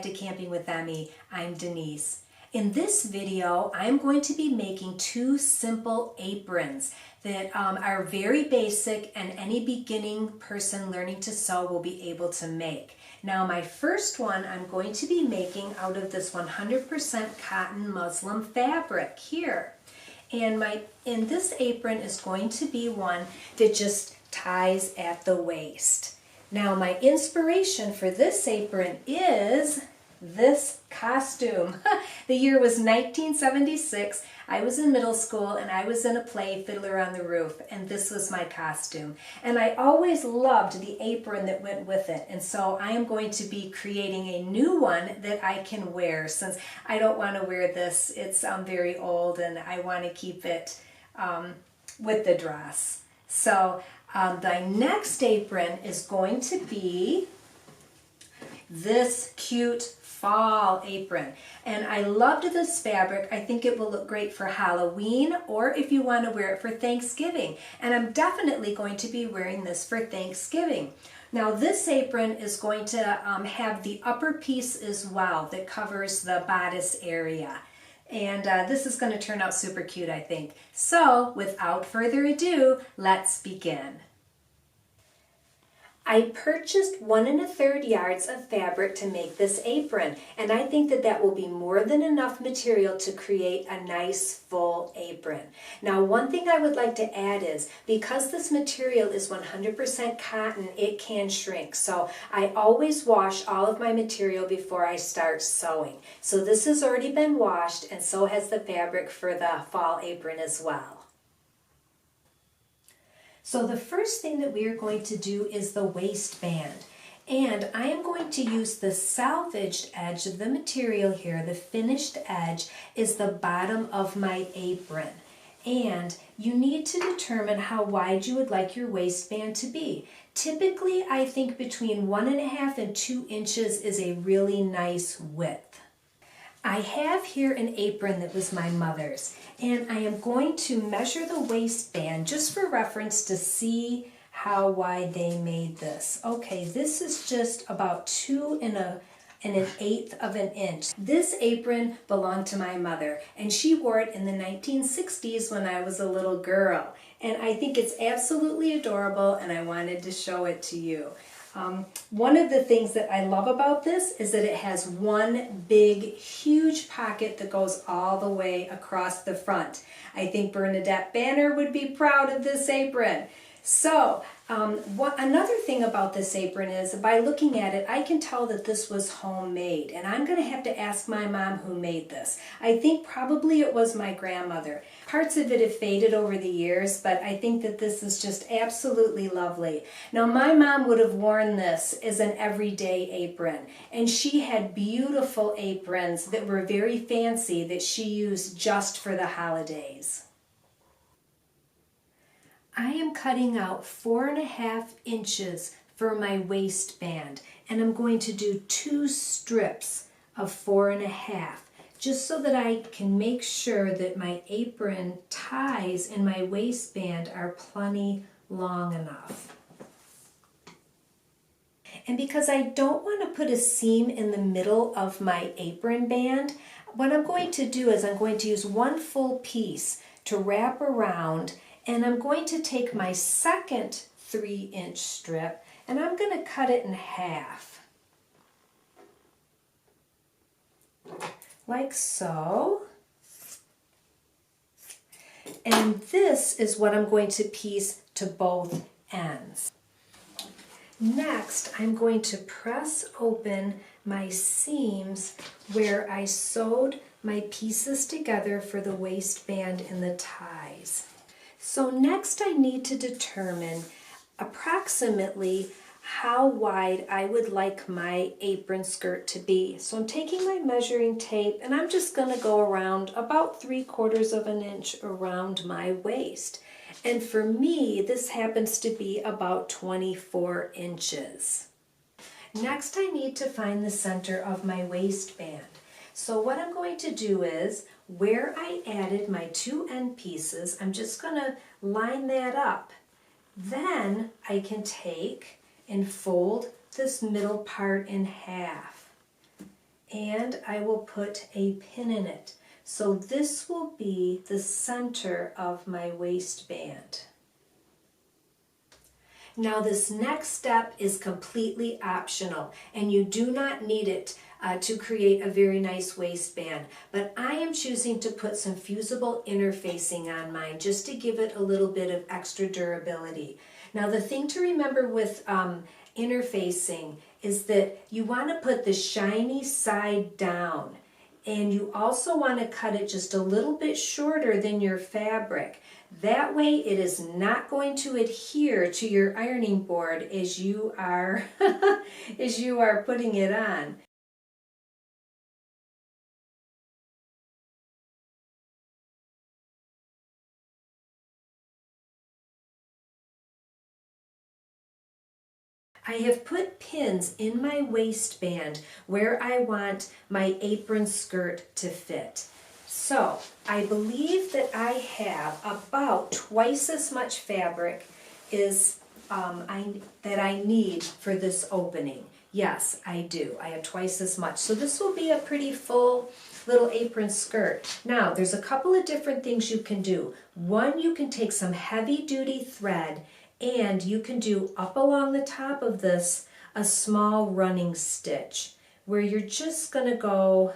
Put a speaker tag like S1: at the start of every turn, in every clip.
S1: back to Camping with Emmy. I'm Denise. In this video, I'm going to be making two simple aprons that are very basic and any beginning person learning to sew will be able to make. Now my first one I'm going to be making out of this 100% cotton muslin fabric here. And this apron is going to be one that just ties at the waist. Now my inspiration for this apron is this costume. The year was 1976. I was in middle school and I was in a play, Fiddler on the Roof, and this was my costume. And I always loved the apron that went with it, and so I am going to be creating a new one that I can wear since I don't want to wear this. It's very old and I want to keep it with the dress. So the next apron is going to be this cute fall apron, and I loved this fabric. I think it will look great for Halloween or if you want to wear it for Thanksgiving, and I'm definitely going to be wearing this for Thanksgiving. Now this apron is going to have the upper piece as well that covers the bodice area, and this is going to turn out super cute, I think. So without further ado, let's begin. I purchased 1 1/3 yards of fabric to make this apron, and I think that will be more than enough material to create a nice full apron. Now one thing I would like to add is, because this material is 100% cotton, it can shrink. So I always wash all of my material before I start sewing. So this has already been washed, and so has the fabric for the fall apron as well. So the first thing that we are going to do is the waistband. And I am going to use the salvaged edge of the material here. The finished edge is the bottom of my apron. And you need to determine how wide you would like your waistband to be. Typically, I think between 1.5 and 2 inches is a really nice width. I have here an apron that was my mother's, and I am going to measure the waistband just for reference to see how wide they made this. Okay, this is just about 2 1/8 of an inch. This apron belonged to my mother, and she wore it in the 1960s when I was a little girl. And I think it's absolutely adorable, and I wanted to show it to you. One of the things that I love about this is that it has one big, huge pocket that goes all the way across the front. I think Bernadette Banner would be proud of this apron. So, another thing about this apron is, by looking at it, I can tell that this was homemade, and I'm going to have to ask my mom who made this. I think probably it was my grandmother. Parts of it have faded over the years, but I think that this is just absolutely lovely. Now, my mom would have worn this as an everyday apron, and she had beautiful aprons that were very fancy that she used just for the holidays. I am cutting out 4.5 inches for my waistband, and I'm going to do 2 strips of 4.5, just so that I can make sure that my apron ties in my waistband are plenty long enough. And because I don't want to put a seam in the middle of my apron band, what I'm going to do is I'm going to use 1 full piece to wrap around, and I'm going to take my second 3-inch strip and I'm going to cut it in half. Like so. And this is what I'm going to piece to both ends. Next, I'm going to press open my seams where I sewed my pieces together for the waistband and the ties. So next I need to determine approximately how wide I would like my apron skirt to be. So I'm taking my measuring tape and I'm just going to go around about 3/4 of an inch around my waist. And for me, this happens to be about 24 inches. Next I need to find the center of my waistband. So what I'm going to do is, where I added my 2 end pieces, I'm just going to line that up. Then I can take and fold this middle part in half. and I will put a pin in it. So this will be the center of my waistband. Now this next step is completely optional and you do not need it to create a very nice waistband, but I am choosing to put some fusible interfacing on mine just to give it a little bit of extra durability. Now the thing to remember with interfacing is that you want to put the shiny side down, and you also want to cut it just a little bit shorter than your fabric. That way it is not going to adhere to your ironing board as you are as you are putting it on. I have put pins in my waistband where I want my apron skirt to fit. So I believe that I have about twice as much fabric as that I need for this opening. Yes, I do. I have twice as much. So this will be a pretty full little apron skirt. Now, there's a couple of different things you can do. One, you can take some heavy duty thread and you can do up along the top of this a small running stitch where you're just going to go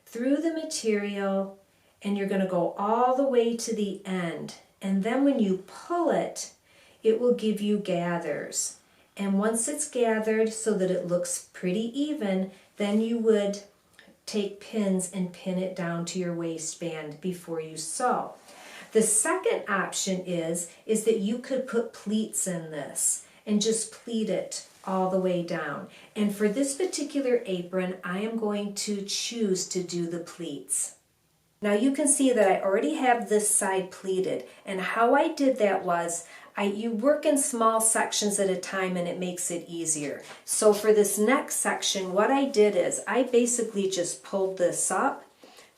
S1: through the material and you're going to go all the way to the end. And then when you pull it, it will give you gathers. And once it's gathered so that it looks pretty even, then you would take pins and pin it down to your waistband before you sew. The second option is that you could put pleats in this and just pleat it all the way down. And for this particular apron, I am going to choose to do the pleats. Now you can see that I already have this side pleated, and how I did that was you work in small sections at a time and it makes it easier. So for this next section, what I did is I basically just pulled this up,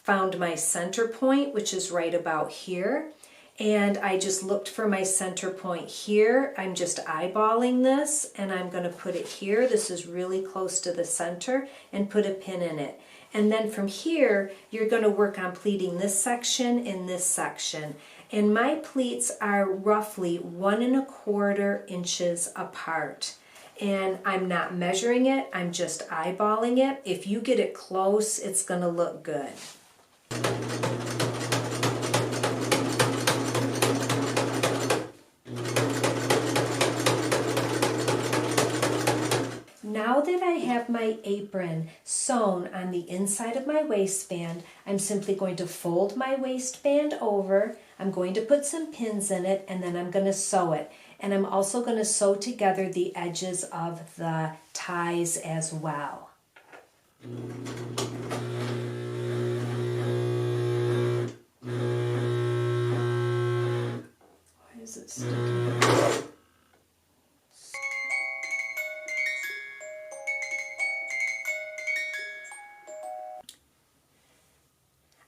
S1: found my center point, which is right about here, and I just looked for my center point here. I'm just eyeballing this and I'm going to put it here. This is really close to the center, and put a pin in it. And then from here, you're going to work on pleating this section and this section. And my pleats are roughly 1¼ inches apart. And I'm not measuring it, I'm just eyeballing it. If you get it close, it's going to look good. Now that I have my apron sewn on the inside of my waistband, I'm simply going to fold my waistband over. I'm going to put some pins in it, and then I'm going to sew it. And I'm also going to sew together the edges of the ties as well. Why is it sticking?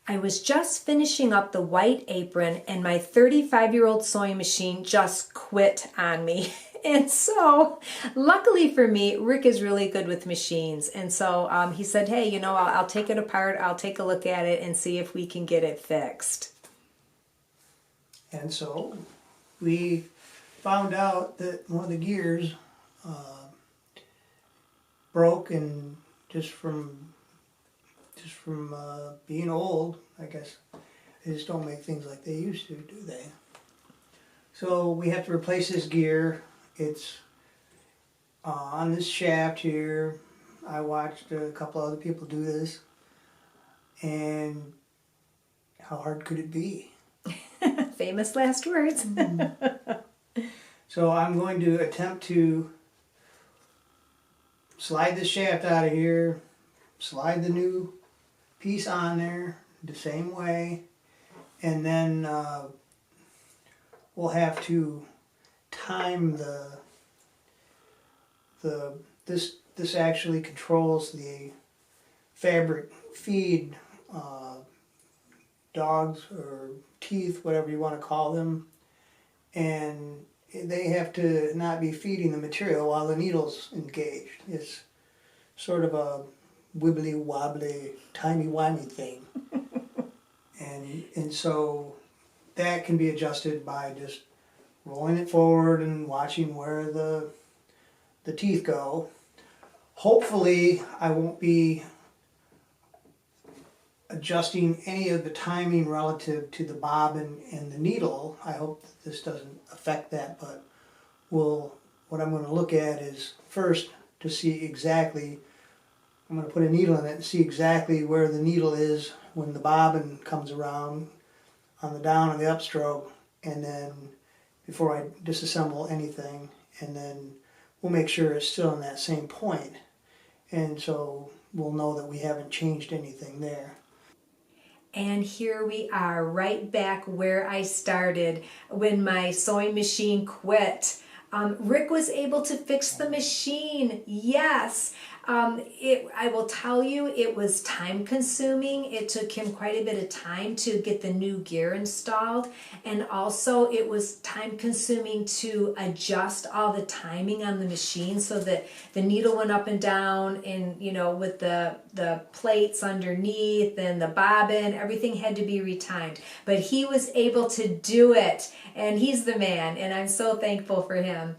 S1: I was just finishing up the white apron and my 35-year-old sewing machine just quit on me. And so, luckily for me, Rick is really good with machines. And so he said, hey, you know, I'll take it apart, I'll take a look at it and see if we can get it fixed.
S2: And so we found out that one of the gears broke, and just from being old, I guess, they just don't make things like they used to, do they? So we have to replace this gear. It's on this shaft here. I watched a couple other people do this, and how hard could it be?
S1: Famous last words.
S2: So I'm going to attempt to slide the shaft out of here, slide the new piece on there the same way, and then we'll have to time this actually controls the fabric feed, dogs or teeth, whatever you want to call them, and they have to not be feeding the material while the needle's engaged. It's sort of a wibbly wobbly, timey-wimey thing. And so that can be adjusted by just rolling it forward and watching where the teeth go. Hopefully I won't be adjusting any of the timing relative to the bobbin and the needle. I hope that this doesn't affect that, but what I'm going to look at is first to see exactly, I'm going to put a needle in it and see exactly where the needle is when the bobbin comes around on the down and the upstroke, and then before I disassemble anything, and then we'll make sure it's still in that same point, and so we'll know that we haven't changed anything there.
S1: And here we are, right back where I started when my sewing machine quit. Rick was able to fix the machine, yes. I will tell you, it was time consuming. It took him quite a bit of time to get the new gear installed. And also it was time consuming to adjust all the timing on the machine so that the needle went up and down and, you know, with the plates underneath and the bobbin, everything had to be retimed. But he was able to do it, and he's the man, and I'm so thankful for him.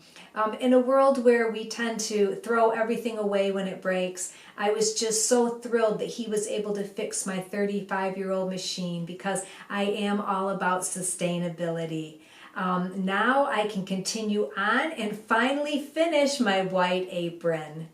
S1: In a world where we tend to throw everything away when it breaks, I was just so thrilled that he was able to fix my 35-year-old machine, because I am all about sustainability. Now I can continue on and finally finish my white apron.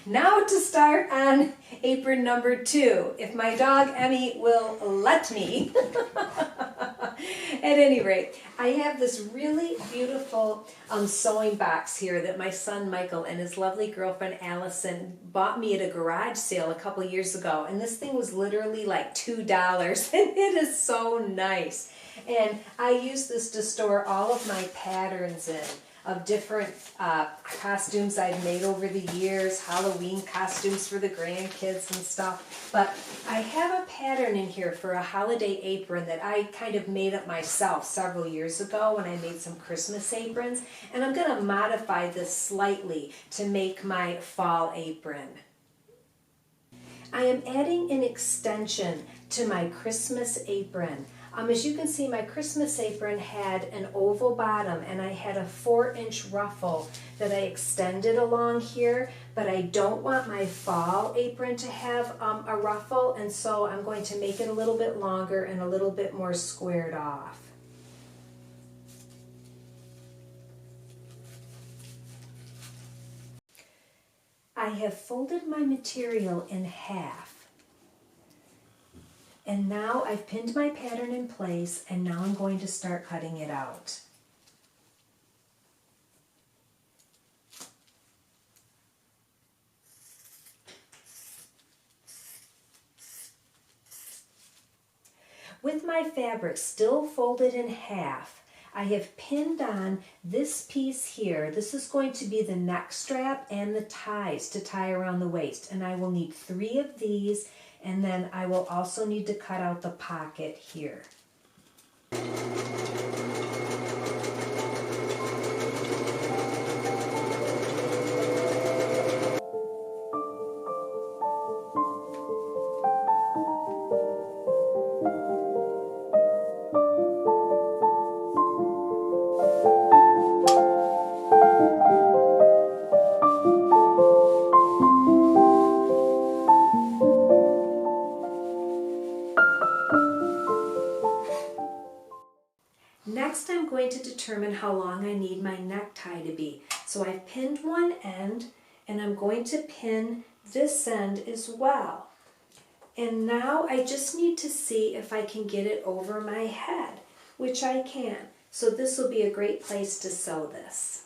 S1: Now to start on apron number 2, if my dog Emmy will let me. At any rate, I have this really beautiful sewing box here that my son Michael and his lovely girlfriend Allison bought me at a garage sale a couple years ago. And this thing was literally like $2, and it is so nice. And I use this to store all of my patterns in, of different costumes I've made over the years, Halloween costumes for the grandkids and stuff. But I have a pattern in here for a holiday apron that I kind of made up myself several years ago when I made some Christmas aprons. And I'm going to modify this slightly to make my fall apron. I am adding an extension to my Christmas apron. As you can see, my Christmas apron had an oval bottom, and I had a 4-inch ruffle that I extended along here, but I don't want my fall apron to have a ruffle, and so I'm going to make it a little bit longer and a little bit more squared off. I have folded my material in half. And now I've pinned my pattern in place, and now I'm going to start cutting it out. my fabric still folded in half, I have pinned on this piece here. This is going to be the neck strap and the ties to tie around the waist. And I will need 3 of these, and then I will also need to cut out the pocket here. Next, I'm going to determine how long I need my necktie to be. So I've pinned one end, and I'm going to pin this end as well. And now I just need to see if I can get it over my head, which I can. So this will be a great place to sew this.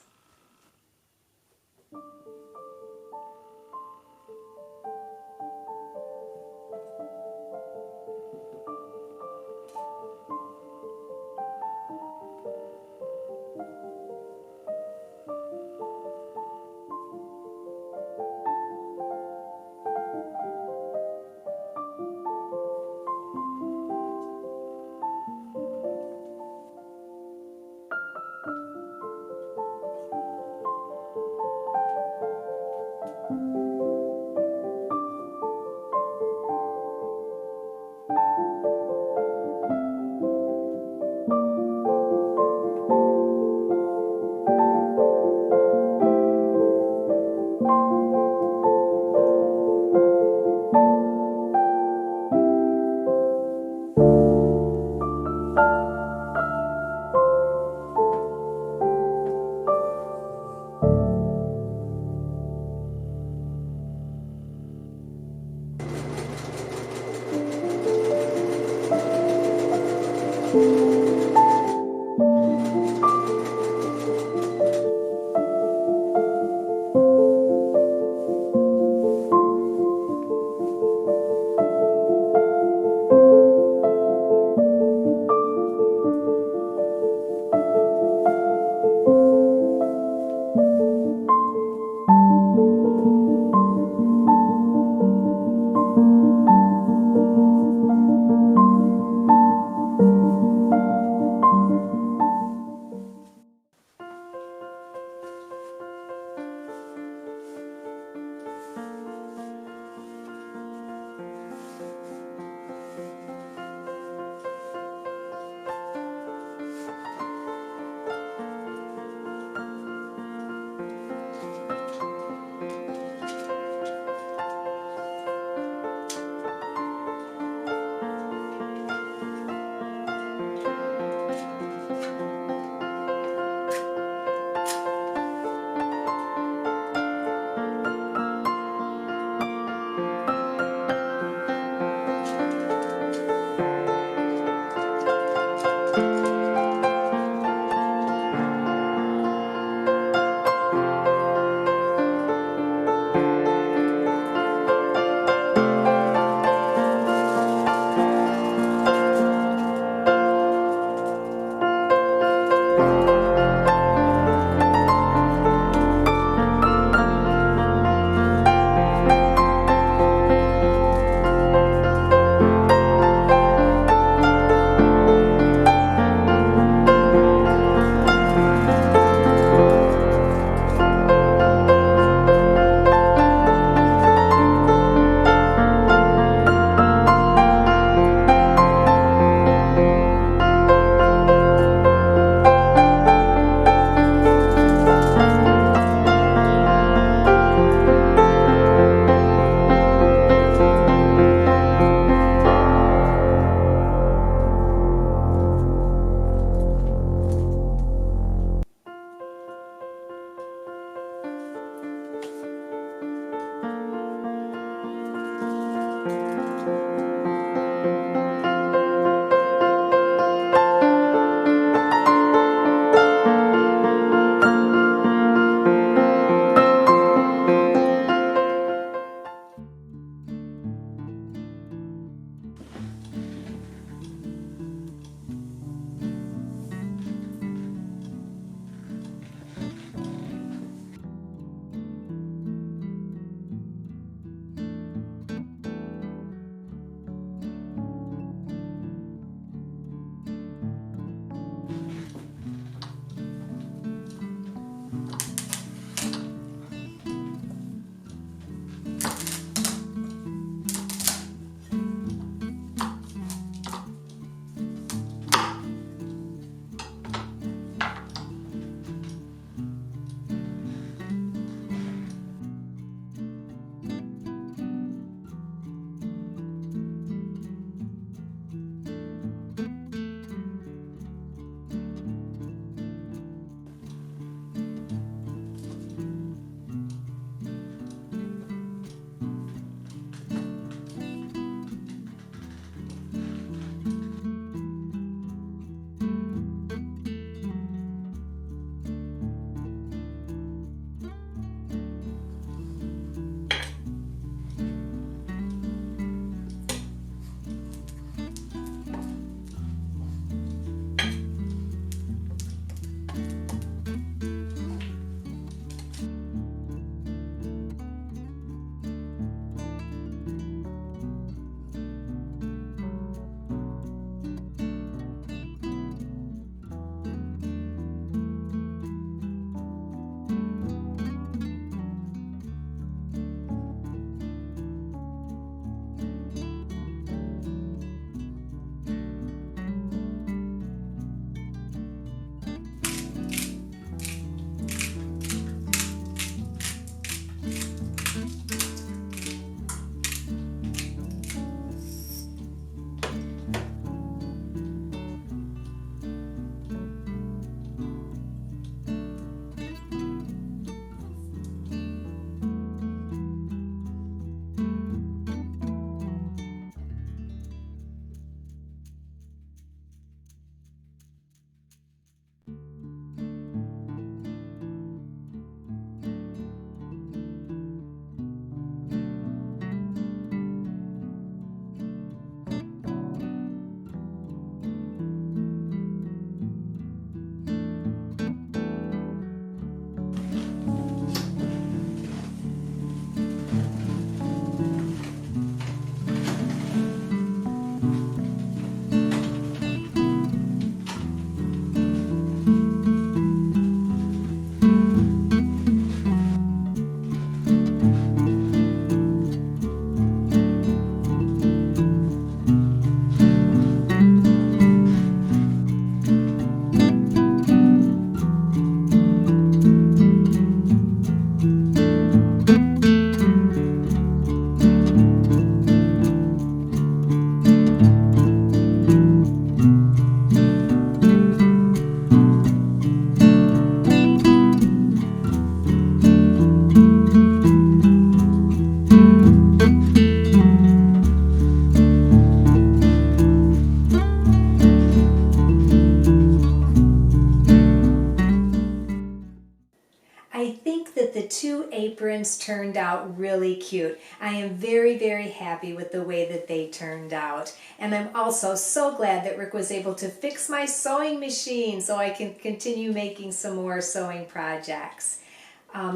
S1: turned out really cute. I am very, very happy with the way that they turned out. And I'm also so glad that Rick was able to fix my sewing machine so I can continue making some more sewing projects.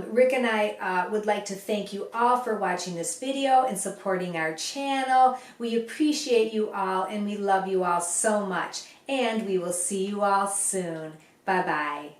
S1: Rick and I would like to thank you all for watching this video and supporting our channel. We appreciate you all and we love you all so much. And we will see you all soon. Bye-bye.